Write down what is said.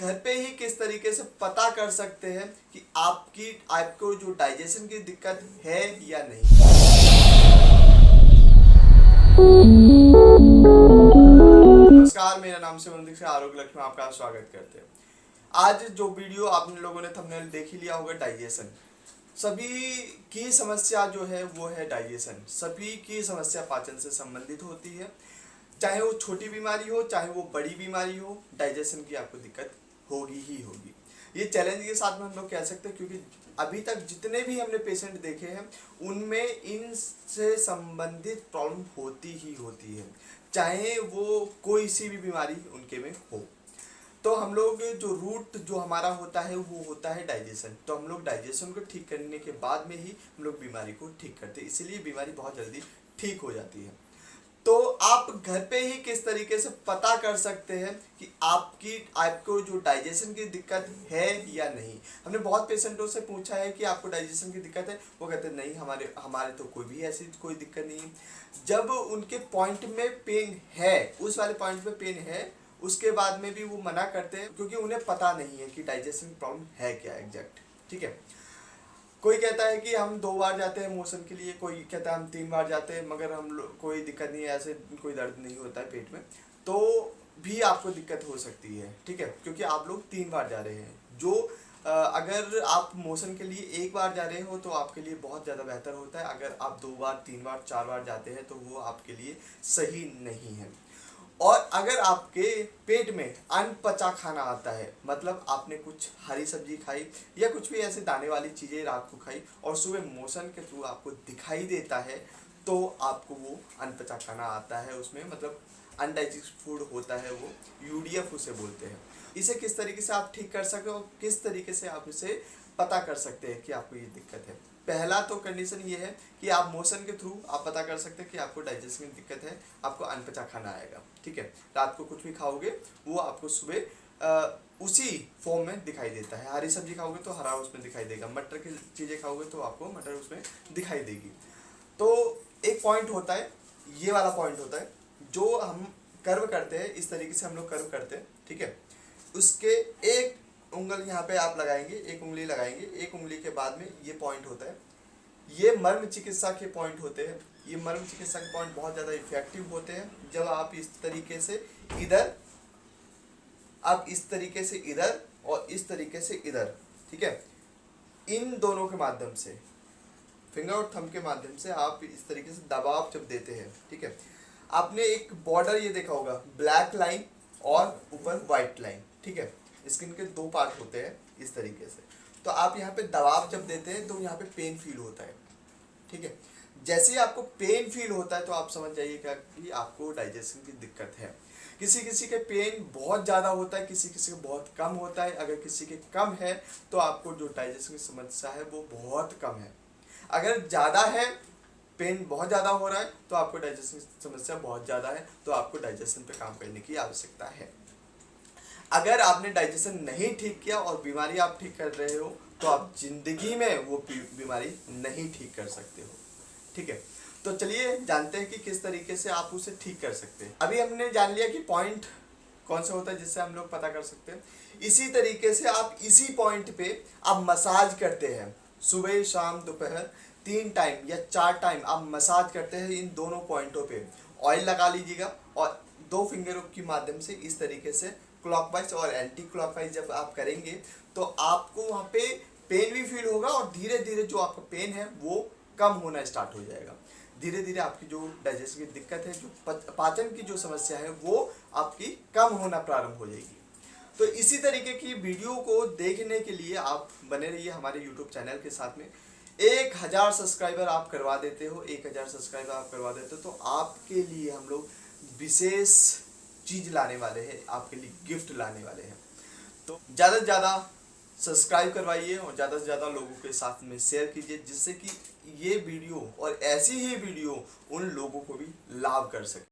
घर पे ही किस तरीके से पता कर सकते हैं कि आपको जो डाइजेशन की दिक्कत है या नहीं। नमस्कार, मेरा नाम सिमरनदीप से आरोग्य लक्ष्य में आपका स्वागत करते हैं। आज जो वीडियो आप लोगों ने थंबनेल देख ही लिया होगा, डाइजेशन। सभी की समस्या जो है वो है डाइजेशन। सभी की समस्या पाचन से संबंधित होती है, चाहे वो छोटी बीमारी हो चाहे वो बड़ी बीमारी हो, डाइजेशन की आपको दिक्कत होगी ही होगी। ये चैलेंज के साथ में हम लोग कह सकते हैं, क्योंकि अभी तक जितने भी हमने पेशेंट देखे हैं उनमें इनसे संबंधित प्रॉब्लम होती ही होती है, चाहे वो कोई सी भी बीमारी उनके में हो। तो हम लोग जो रूट जो हमारा होता है वो होता है डाइजेशन। तो हम लोग डाइजेशन को ठीक करने के बाद में ही हम लोग बीमारी को ठीक करते हैं, इसीलिए बीमारी बहुत जल्दी ठीक हो जाती है। तो आप घर पे ही किस तरीके से पता कर सकते हैं कि आपको जो डाइजेशन की दिक्कत है या नहीं। हमने बहुत पेशेंटों से पूछा है कि आपको डाइजेशन की दिक्कत है, वो कहते हैं नहीं, हमारे तो कोई भी ऐसी कोई दिक्कत नहीं है। जब उनके पॉइंट में पेन है, उस वाले पॉइंट में पेन है, उसके बाद में भी वो मना करते हैं, क्योंकि उन्हें पता नहीं है कि डाइजेशन की प्रॉब्लम है क्या एग्जैक्ट। ठीक है, कोई कहता है कि हम 2 बार जाते हैं मोशन के लिए, कोई कहता है हम 3 बार जाते हैं, मगर हम लोग कोई दिक्कत नहीं है, ऐसे कोई दर्द नहीं होता है पेट में, तो भी आपको दिक्कत हो सकती है। ठीक है, क्योंकि आप लोग 3 बार जा रहे हैं। जो अगर आप मोशन के लिए 1 बार जा रहे हो तो आपके लिए बहुत ज़्यादा बेहतर होता है। अगर आप 2 बार 3 बार 4 बार जाते हैं तो वो आपके लिए सही नहीं है। और अगर आपके पेट में अनपचा खाना आता है, मतलब आपने कुछ हरी सब्जी खाई या कुछ भी ऐसे दाने वाली चीज़ें रात को खाई और सुबह मोशन के थ्रू आपको दिखाई देता है, तो आपको वो अनपचा खाना आता है, उसमें मतलब अनडाइजेस्ट फूड होता है, वो यूडीएफ उसे बोलते हैं। इसे किस तरीके से आप ठीक कर सकते हो, किस तरीके से आप इसे पता कर सकते हैं कि आपको ये दिक्कत है। पहला तो कंडीशन ये है कि आप मोशन के थ्रू आप पता कर सकते हैं कि आपको डाइजेशन की दिक्कत है, आपको अनपचा खाना आएगा। ठीक है, रात को कुछ भी खाओगे वो आपको सुबह उसी फॉर्म में दिखाई देता है। हरी सब्जी खाओगे तो हरा उसमें दिखाई देगा, मटर की चीज़ें खाओगे तो आपको मटर उसमें दिखाई देगी। तो एक पॉइंट होता है, ये वाला पॉइंट होता है जो हम कर्व करते हैं, इस तरीके से हम लोग कर्व करते हैं। ठीक है, उसके एक उंगल यहाँ पे आप लगाएंगे, एक उंगली लगाएंगे, एक उंगली के बाद में ये पॉइंट होता है, ये मर्म चिकित्सा के पॉइंट होते हैं। ये मर्म चिकित्सा के पॉइंट बहुत ज़्यादा इफेक्टिव होते हैं। जब आप इस तरीके से इधर, आप इस तरीके से इधर और इस तरीके से इधर, ठीक है, इन दोनों के माध्यम से, फिंगर और थंब के माध्यम से आप इस तरीके से दबाव जब देते हैं, ठीक है, आपने एक बॉर्डर ये देखा होगा, ब्लैक लाइन और ऊपर व्हाइट लाइन। ठीक है, स्किन के 2 पार्ट होते हैं इस तरीके से। तो आप यहाँ पे दबाव जब देते हैं तो यहाँ पे पेन फील होता है। ठीक है, जैसे ही आपको पेन फील होता है तो आप समझ जाइएगा कि आपको डाइजेशन की दिक्कत है। किसी किसी के पेन बहुत ज़्यादा होता है, किसी किसी का बहुत कम होता है। अगर किसी के कम है तो आपको जो डाइजेशन की समस्या है वो बहुत कम है। अगर ज़्यादा है, पेन बहुत ज़्यादा हो रहा है, तो आपको डाइजेशन की समस्या बहुत ज़्यादा है, तो आपको डाइजेशन पे काम करने की आवश्यकता है। अगर आपने डाइजेशन नहीं ठीक किया और बीमारी आप ठीक कर रहे हो तो आप जिंदगी में वो बीमारी नहीं ठीक कर सकते हो। ठीक है, तो चलिए जानते हैं कि किस तरीके से आप उसे ठीक कर सकते हैं। अभी हमने जान लिया कि पॉइंट कौन सा होता है जिससे हम लोग पता कर सकते हैं। इसी तरीके से आप इसी पॉइंट पे आप मसाज करते हैं, सुबह शाम दोपहर 3 टाइम या 4 टाइम आप मसाज करते हैं इन दोनों पॉइंटों पे। ऑयल लगा लीजिएगा और 2 फिंगरों के माध्यम से इस तरीके से क्लॉकवाइज और एंटी क्लॉकवाइज जब आप करेंगे तो आपको वहाँ पे पेन भी फील होगा और धीरे धीरे जो आपका पेन है वो कम होना स्टार्ट हो जाएगा। धीरे धीरे आपकी जो डाइजेशन की दिक्कत है, जो पाचन की जो समस्या है, वो आपकी कम होना प्रारंभ हो जाएगी। तो इसी तरीके की वीडियो को देखने के लिए आप बने रहिए हमारे यूट्यूब चैनल के साथ में। 1000 सब्सक्राइबर आप करवा देते हो, 1000 सब्सक्राइबर आप करवा देते हो तो आपके लिए हम लोग विशेष चीज़ लाने वाले हैं, आपके लिए गिफ्ट लाने वाले हैं। तो ज़्यादा से ज़्यादा सब्सक्राइब करवाइए और ज़्यादा से ज़्यादा लोगों के साथ में शेयर कीजिए, जिससे कि ये वीडियो और ऐसी ही वीडियो उन लोगों को भी लाभ कर सके।